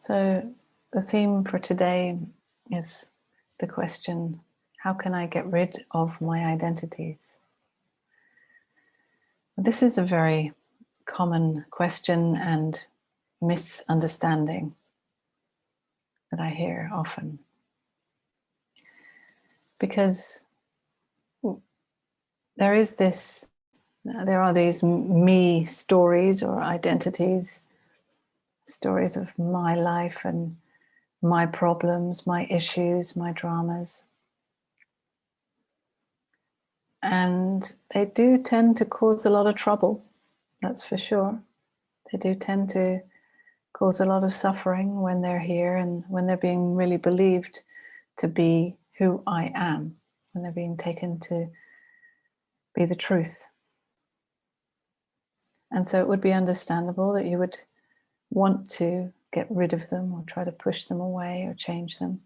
So the theme for today is the question, how can I get rid of my identities? This is a very common question and misunderstanding that I hear often. Because there are these me stories or identities, stories of my life and my problems, my issues, my dramas. And they do tend to cause a lot of trouble, that's for sure. They do tend to cause a lot of suffering when they're here and when they're being really believed to be who I am, when they're being taken to be the truth. And so it would be understandable that you would want to get rid of them or try to push them away or change them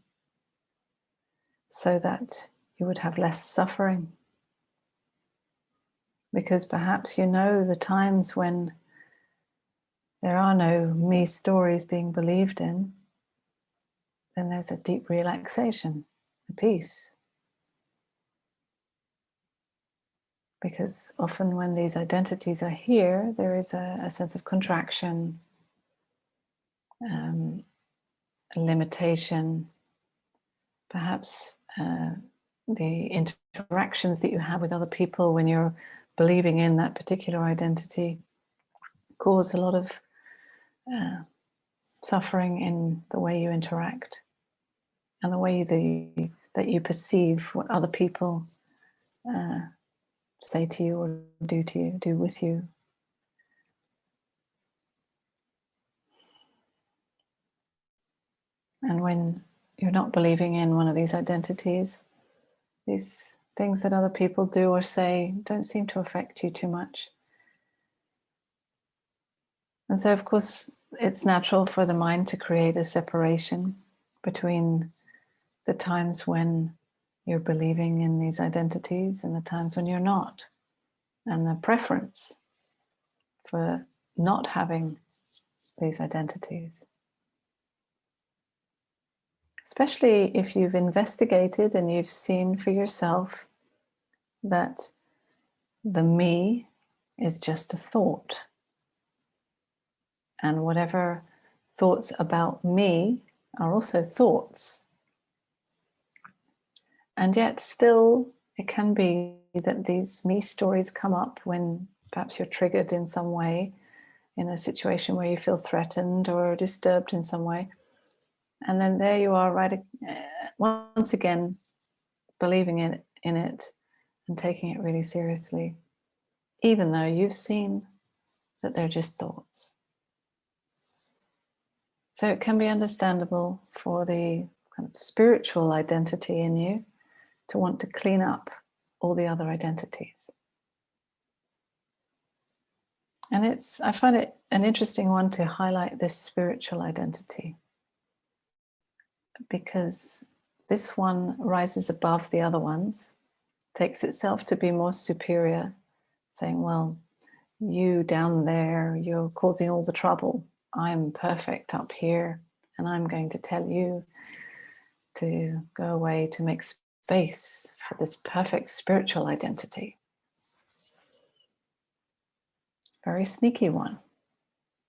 so that you would have less suffering. Because perhaps you know the times when there are no me stories being believed in, then there's a deep relaxation, a peace. Because often when these identities are here, there is a sense of contraction, a limitation, perhaps the interactions that you have with other people when you're believing in that particular identity cause a lot of suffering in the way you interact and the way that you perceive what other people say to you or do with you. And when you're not believing in one of these identities, these things that other people do or say don't seem to affect you too much. And so, of course, it's natural for the mind to create a separation between the times when you're believing in these identities and the times when you're not. And the preference for not having these identities. Especially if you've investigated and you've seen for yourself that the me is just a thought. And whatever thoughts about me are also thoughts. And yet still it can be that these me stories come up when perhaps you're triggered in some way, in a situation where you feel threatened or disturbed in some way. And then there you are, right, once again, believing in it and taking it really seriously, even though you've seen that they're just thoughts. So it can be understandable for the kind of spiritual identity in you to want to clean up all the other identities. And I find it an interesting one to highlight this spiritual identity, because this one rises above the other ones, takes itself to be more superior, saying, well, you down there, you're causing all the trouble. I'm perfect up here, and I'm going to tell you to go away to make space for this perfect spiritual identity. Very sneaky one,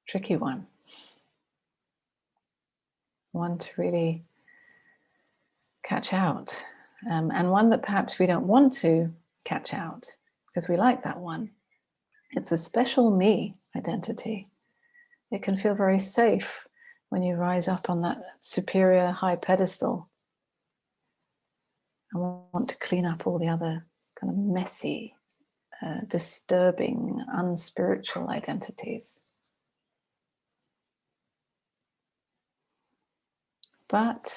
tricky one. One to really catch out, and one that perhaps we don't want to catch out because we like that one. It's a special me identity. It can feel very safe when you rise up on that superior high pedestal and want to clean up all the other kind of messy, disturbing, unspiritual identities. But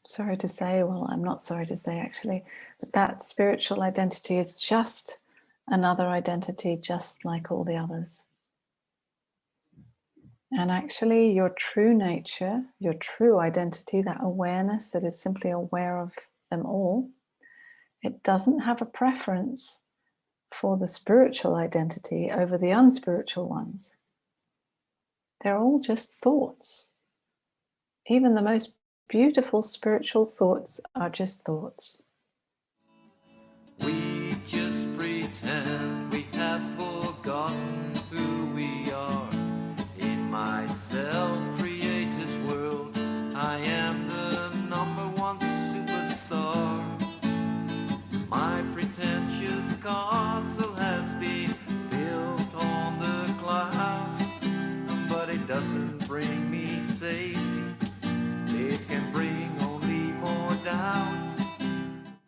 sorry to say, well, I'm not sorry to say actually, but that spiritual identity is just another identity, just like all the others. And actually your true nature, your true identity, that awareness that is simply aware of them all, it doesn't have a preference for the spiritual identity over the unspiritual ones. They're all just thoughts. even the most beautiful spiritual thoughts are just thoughts. We just pretend